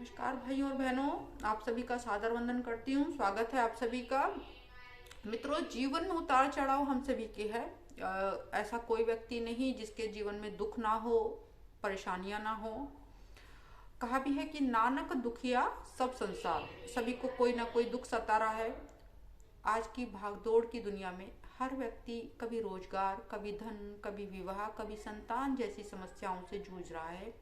नमस्कार भाइयों और बहनों, आप सभी का सादर वंदन करती हूँ। स्वागत है आप सभी का। मित्रों, जीवन में उतार चढ़ाव हम सभी के है। ऐसा कोई व्यक्ति नहीं जिसके जीवन में दुख ना हो, परेशानियां ना हो। कहा भी है कि नानक दुखिया सब संसार, सभी को कोई ना कोई दुख सता रहा है। आज की भागदौड़ की दुनिया में हर व्यक्ति कभी रोजगार, कभी धन, कभी विवाह, कभी संतान जैसी समस्याओं से जूझ रहा है।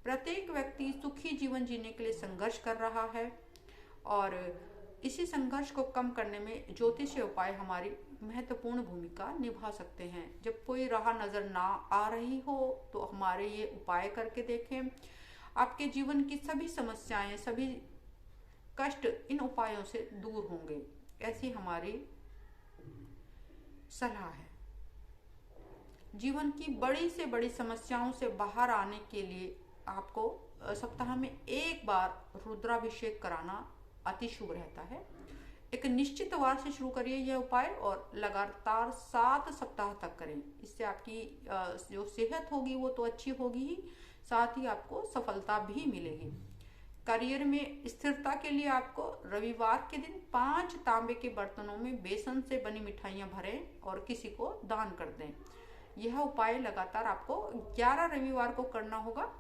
प्रत्येक व्यक्ति सुखी जीवन जीने के लिए संघर्ष कर रहा है और इसी संघर्ष को कम करने में ज्योतिषीय उपाय हमारी महत्वपूर्ण भूमिका निभा सकते हैं। जब कोई राह नजर ना आ रही हो तो हमारे ये उपाय करके देखें। आपके जीवन की सभी समस्याएं, सभी कष्ट इन उपायों से दूर होंगे, ऐसी हमारी सलाह है। जीवन की बड़ी से बड़ी समस्याओं से बाहर आने के लिए आपको सप्ताह में एक बार रुद्राभिषेक कराना अति शुभ रहता है। एक निश्चित वार से शुरू करिए यह उपाय और लगातार 7 सप्ताह तक करें। इससे आपकी जो सेहत होगी वो तो अच्छी होगी ही, साथ ही आपको सफलता भी मिलेगी। करियर में स्थिरता के लिए आपको रविवार के दिन 5 तांबे के बर्तनों में बेसन से बनी मिठाइयां भरें और किसी को दान कर दें। यह उपाय लगातार आपको 11 रविवार को करना होगा।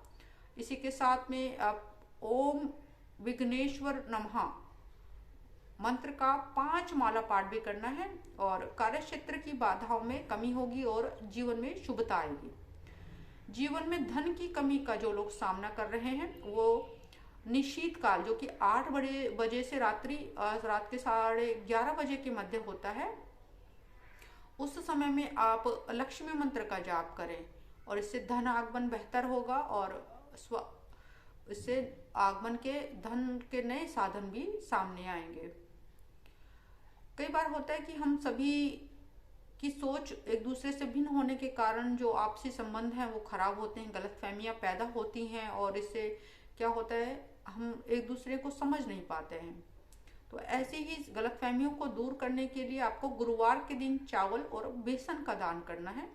इसी के साथ में आप ओम विघ्नेश्वर नमः मंत्र का 5 माला पाठ भी करना है और कार्य क्षेत्र की बाधाओं में कमी होगी और जीवन में शुभता आएगी। जीवन में धन की कमी का जो लोग सामना कर रहे हैं वो निशीत काल, जो कि 8 बजे से रात के 11:30 बजे के मध्य होता है, उस समय में आप लक्ष्मी मंत्र का जाप करें और इससे धन आगमन बेहतर होगा और इससे आगमन के धन के नए साधन भी सामने आएंगे। कई बार होता है कि हम सभी की सोच एक दूसरे से भिन्न होने के कारण जो आपसी संबंध हैं वो खराब होते हैं, गलतफहमियां पैदा होती हैं और इससे क्या होता है, हम एक दूसरे को समझ नहीं पाते हैं। तो ऐसी ही गलतफहमियों को दूर करने के लिए आपको गुरुवार के दिन चावल और बेसन का दान करना है।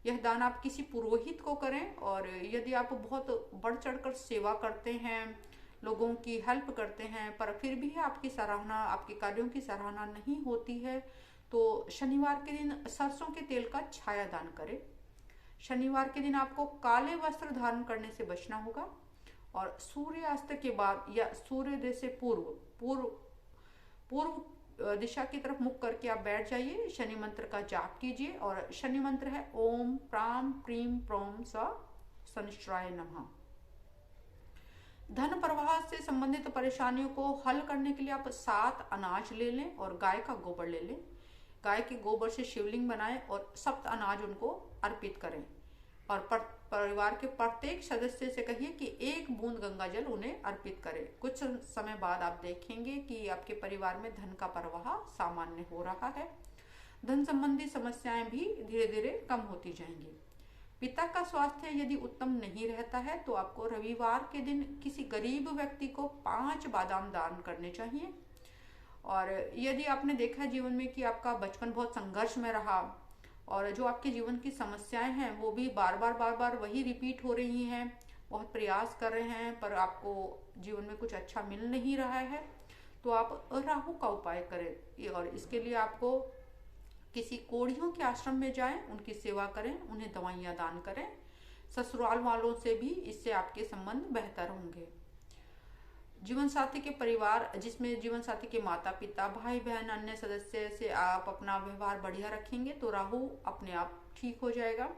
यह दान आप किसी पुरोहित को करें और यदि आप बहुत बढ़ चढ़कर सेवा करते हैं, लोगों की हेल्प करते हैं, पर फिर भी आपकी सराहना, आपके कार्यों की सराहना नहीं होती है, तो शनिवार के दिन सरसों के तेल का छाया दान करें। शनिवार के दिन आपको काले वस्त्र धारण करने से बचना होगा और सूर्यास्त के बाद या सूर्योदय से पूर्व दिशा की तरफ मुख करके आप बैठ जाइए। शनि मंत्र का जाप कीजिए और शनि मंत्र है ओम प्राम प्रीम प्रोम स शनिश्चराय नमः। धन प्रवाह से संबंधित परेशानियों को हल करने के लिए आप 7 अनाज ले लें और गाय का गोबर ले लें। गाय के गोबर से शिवलिंग बनाएं और 7 अनाज उनको अर्पित करें और परिवार के प्रत्येक सदस्य से कहिए कि 1 बूंद गंगा जल उन्हें अर्पित करें। कुछ समय बाद आप देखेंगे कि आपके परिवार में धन का प्रवाह सामान्य हो रहा है। धन संबंधी समस्याएं भी धीरे धीरे कम होती जाएंगी। पिता का स्वास्थ्य यदि उत्तम नहीं रहता है तो आपको रविवार के दिन किसी गरीब व्यक्ति को 5 बादाम दान करने चाहिए। और यदि आपने देखा है जीवन में कि आपका बचपन बहुत संघर्ष में रहा और जो आपके जीवन की समस्याएं हैं वो भी बार बार वही रिपीट हो रही हैं, बहुत प्रयास कर रहे हैं पर आपको जीवन में कुछ अच्छा मिल नहीं रहा है, तो आप राहु का उपाय करें और इसके लिए आपको किसी कोढ़ियों के आश्रम में जाएं, उनकी सेवा करें, उन्हें दवाइयां दान करें। ससुराल वालों से भी इससे आपके संबंध बेहतर होंगे। जीवन साथी के परिवार, जिसमें जीवन साथी के माता पिता, भाई बहन, अन्य सदस्य से आप अपना व्यवहार बढ़िया रखेंगे तो राहु अपने आप ठीक हो जाएगा।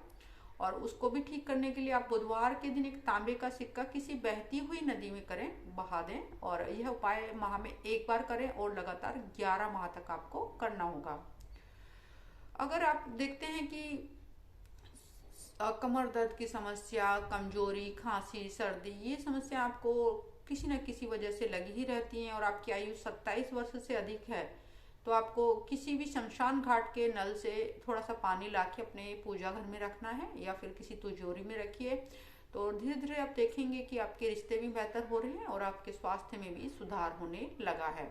और उसको भी ठीक करने के लिए आप बुधवार के दिन एक तांबे का सिक्का किसी बहती हुई नदी में करें, बहा दें और यह उपाय माह में एक बार करें और लगातार 11 माह तक आपको करना होगा। अगर आप देखते हैं कि कमर दर्द की समस्या, कमजोरी, खांसी, सर्दी, ये समस्या आपको किसी न किसी वजह से लगी ही रहती हैं और आपकी आयु 27 वर्ष से अधिक है, तो आपको किसी भी शमशान घाट के नल से थोड़ा सा पानी लाके अपने पूजा घर में रखना है या फिर किसी तिजोरी में रखिए। तो धीरे धीरे आप देखेंगे कि आपके रिश्ते भी बेहतर हो रहे हैं और आपके स्वास्थ्य में भी सुधार होने लगा है।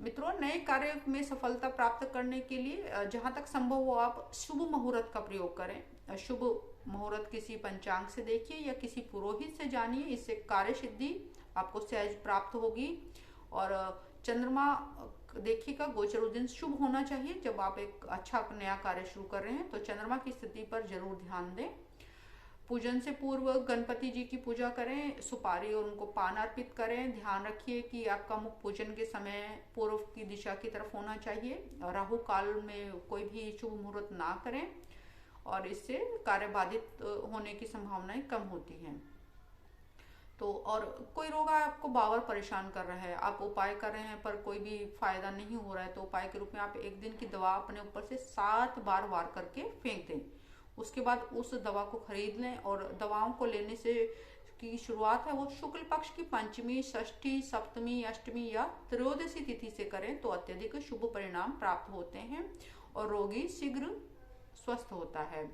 मित्रों, नए कार्य में सफलता प्राप्त करने के लिए जहां तक संभव हो आप शुभ मुहूर्त का प्रयोग करें। शुभ मुहूर्त किसी पंचांग से देखिए या किसी पुरोहित से जानिए, इससे कार्य सिद्धि आपको सहज प्राप्त होगी। और चंद्रमा देखिएगा, गोचर उस दिन शुभ होना चाहिए जब आप एक अच्छा नया कार्य शुरू कर रहे हैं, तो चंद्रमा की स्थिति पर जरूर ध्यान दें। पूजन से पूर्व गणपति जी की पूजा करें, सुपारी और उनको पान अर्पित करें। ध्यान रखिए कि आपका मुख पूजन के समय पूर्व की दिशा की तरफ होना चाहिए। राहु काल में कोई भी शुभ मुहूर्त ना करें, और इससे कार्य बाधित होने की संभावनाएं कम होती हैं। तो और कोई रोग आपको बार परेशान कर रहा है, आप उपाय कर रहे हैं पर कोई भी फायदा नहीं हो रहा है, तो उपाय के रूप में आप एक दिन की दवा अपने ऊपर से 7 बार वार करके फेंक दें। उसके बाद उस दवा को खरीद लें, और दवाओं को लेने से की शुरुआत है वो शुक्ल पक्ष की पंचमी, षष्ठी, सप्तमी, अष्टमी या त्रयोदशी तिथि से करें तो अत्यधिक शुभ परिणाम प्राप्त होते हैं और रोगी शीघ्र स्वस्थ होता है।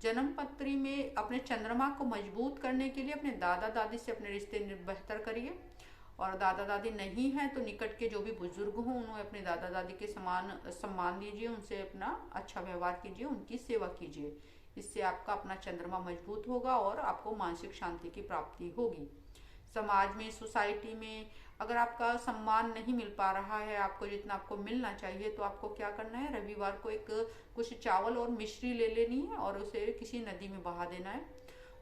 जन्म पत्री में अपने चंद्रमा को मजबूत करने के लिए अपने दादा दादी से अपने रिश्ते बेहतर करिए, और दादा दादी नहीं है तो निकट के जो भी बुजुर्ग हों उन्हें अपने दादा दादी के समान सम्मान दीजिए, उनसे अपना अच्छा व्यवहार कीजिए, उनकी सेवा कीजिए। इससे आपका अपना चंद्रमा मजबूत होगा और आपको मानसिक शांति की प्राप्ति होगी। समाज में, सोसाइटी में अगर आपका सम्मान नहीं मिल पा रहा है आपको जितना आपको मिलना चाहिए, तो आपको क्या करना है, रविवार को एक कुछ चावल और मिश्री ले लेनी है और उसे किसी नदी में बहा देना है।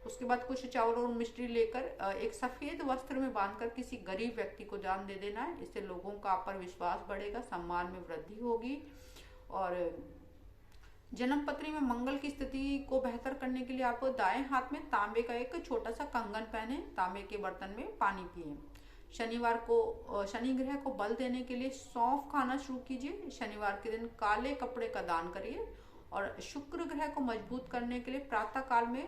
उसके बाद कुछ चावल और मिश्री लेकर एक सफेद वस्त्र में बांधकर किसी गरीब व्यक्ति को दान दे देना है। इससे लोगों का आप पर विश्वास बढ़ेगा, सम्मान में वृद्धि होगी। और जन्म पत्री में मंगल की स्थिति को बेहतर करने के लिए आप दाएं हाथ में तांबे का एक छोटा सा कंगन पहने, तांबे के बर्तन में पानी पिए। शनिवार को, शनि ग्रह को बल देने के लिए सौंफ खाना शुरू कीजिए। शनिवार के दिन काले कपड़े का दान करिए। और शुक्र ग्रह को मजबूत करने के लिए प्रातः काल में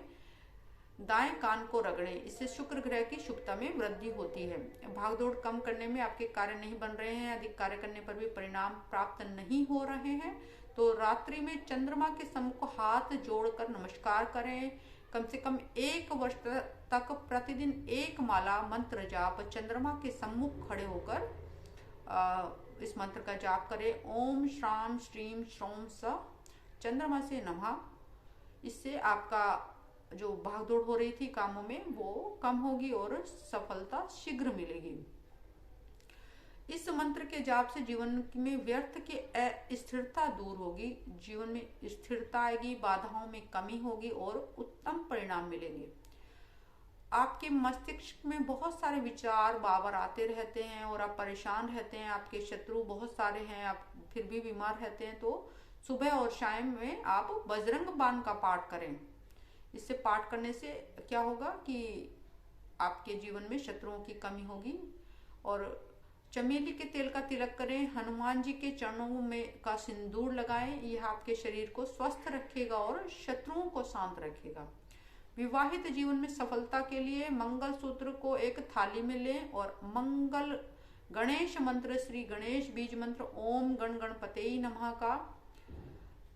दाएं कान को रगड़े, इससे शुक्र ग्रह की शुभता में वृद्धि होती है। भागदौड़ कम करने में आपके कार्य नहीं बन रहे हैं, अधिक कार्य करने पर भी परिणाम प्राप्त नहीं हो रहे हैं, तो रात्रि में चंद्रमा के सम्मुख हाथ जोड़कर नमस्कार करें। कम से कम 1 वर्ष तक प्रतिदिन 1 माला मंत्र जाप चंद्रमा के सम्मुख खड़े होकर इस मंत्र का जाप करें। ओम श्राम श्रीम श्रोम स चंद्रमा से नमः। इससे आपका जो भागदौड़ हो रही थी कामों में वो कम होगी और सफलता शीघ्र मिलेगी। इस मंत्र के जाप से जीवन में व्यर्थ की अस्थिरता दूर होगी, जीवन में स्थिरता आएगी, बाधाओं में कमी होगी और उत्तम परिणाम मिलेंगे। आपके मस्तिष्क में बहुत सारे विचार बार आते रहते हैं और आप परेशान रहते हैं, आपके शत्रु बहुत सारे हैं, आप फिर भी बीमार रहते हैं, तो सुबह और शाम में आप बजरंग बाण का पाठ करें। इससे पाठ करने से क्या होगा कि आपके जीवन में शत्रुओं की कमी होगी। और चमेली के तेल का तिलक करें, हनुमान जी के चरणों में का सिंदूर लगाएं, यह आपके शरीर को स्वस्थ रखेगा और शत्रुओं को शांत रखेगा। विवाहित जीवन में सफलता के लिए मंगल सूत्र को एक थाली में लें और मंगल गणेश मंत्र, श्री गणेश बीज मंत्र ओम गण गणपते नमः का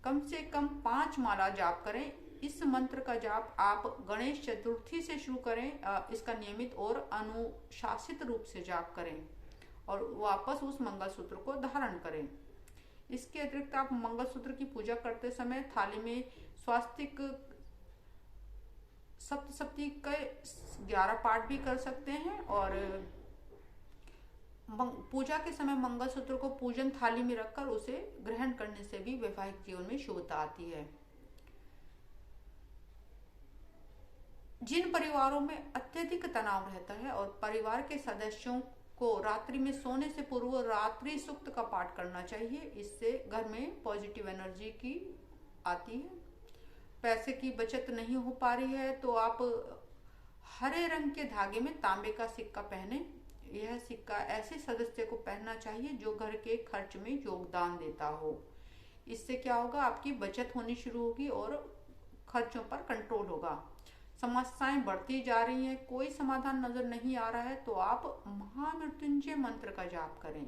कम से कम 5 माला जाप करें। इस मंत्र का जाप आप गणेश चतुर्थी से शुरू करें, इसका नियमित और अनुशासित रूप से जाप करें और वापस उस मंगलसूत्र को धारण करें। इसके अतिरिक्त आप मंगलसूत्र की पूजा करते समय थाली में स्वास्तिक सप्तशती के 11 पाठ भी कर सकते हैं। और पूजा के समय मंगलसूत्र को पूजन थाली में रखकर उसे ग्रहण करने से भी वैवाहिक जीवन में शुभता आती है। जिन परिवारों में अत्यधिक तनाव रहता है और परिवार के सदस्यों को रात्रि में सोने से पूर्व रात्रि सूक्त का पाठ करना चाहिए, इससे घर में पॉजिटिव एनर्जी की आती है। पैसे की बचत नहीं हो पा रही है तो आप हरे रंग के धागे में तांबे का सिक्का पहने। यह सिक्का ऐसे सदस्य को पहनना चाहिए जो घर के खर्च में योगदान देता हो। इससे क्या होगा, आपकी बचत होनी शुरू होगी और खर्चों पर कंट्रोल होगा। समस्याएं बढ़ती जा रही हैं, कोई समाधान नजर नहीं आ रहा है, तो आप महामृत्युंजय मंत्र का जाप करें।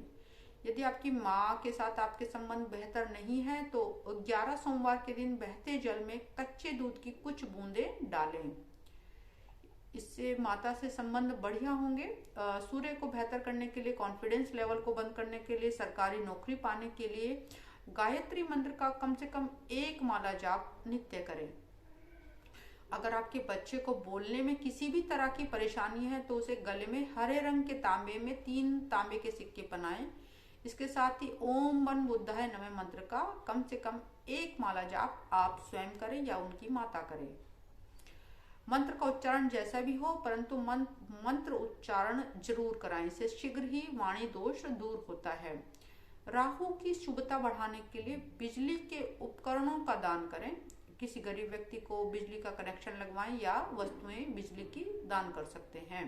यदि आपकी माँ के साथ आपके संबंध बेहतर नहीं है तो 11 सोमवार के दिन बहते जल में कच्चे दूध की कुछ बूंदें डालें, इससे माता से संबंध बढ़िया होंगे। सूर्य को बेहतर करने के लिए, कॉन्फिडेंस लेवल को बंद करने के लिए, सरकारी नौकरी पाने के लिए गायत्री मंत्र का कम से कम 1 माला जाप नित्य करें। अगर आपके बच्चे को बोलने में किसी भी तरह की परेशानी है तो उसे गले में हरे रंग के तांबे में 3 तांबे के सिक्के पहनाएं। इसके साथ ही ओम वन बुद्धाय नमः मंत्र का कम से कम 1 माला जाप आप स्वयं करें या उनकी माता करें। मंत्र का उच्चारण जैसा भी हो, परंतु मंत्र उच्चारण जरूर कराएं, इससे शीघ्र ही वाणी दोष दूर होता है। राहु की शुभता बढ़ाने के लिए बिजली के उपकरणों का दान करें। किसी गरीब व्यक्ति को बिजली का कनेक्शन लगवाएं या वस्तुएं बिजली की दान कर सकते हैं।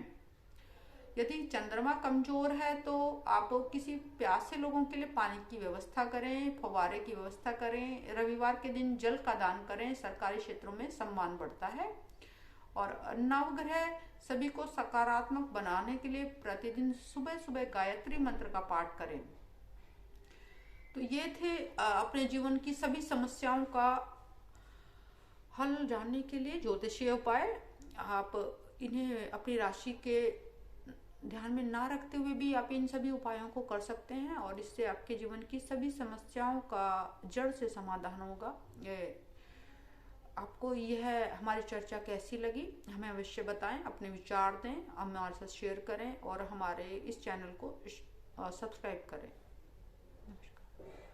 यदि चंद्रमा कमजोर है तो आप किसी प्यासे लोगों के लिए पानी की व्यवस्था करें, फव्वारे की व्यवस्था करें। रविवार के दिन जल का दान करें, सरकारी क्षेत्रों में सम्मान बढ़ता है। और नवग्रह सभी को सकारात्मक बनाने के लिए प्रतिदिन सुबह सुबह गायत्री मंत्र का पाठ करें। तो ये थे अपने जीवन की सभी समस्याओं का हल जानने के लिए ज्योतिषीय उपाय। आप इन्हें अपनी राशि के ध्यान में ना रखते हुए भी आप इन सभी उपायों को कर सकते हैं और इससे आपके जीवन की सभी समस्याओं का जड़ से समाधान होगा। ये आपको यह हमारी चर्चा कैसी लगी हमें अवश्य बताएं, अपने विचार दें, हमारे साथ शेयर करें और हमारे इस चैनल को सब्सक्राइब करें। नमस्कार।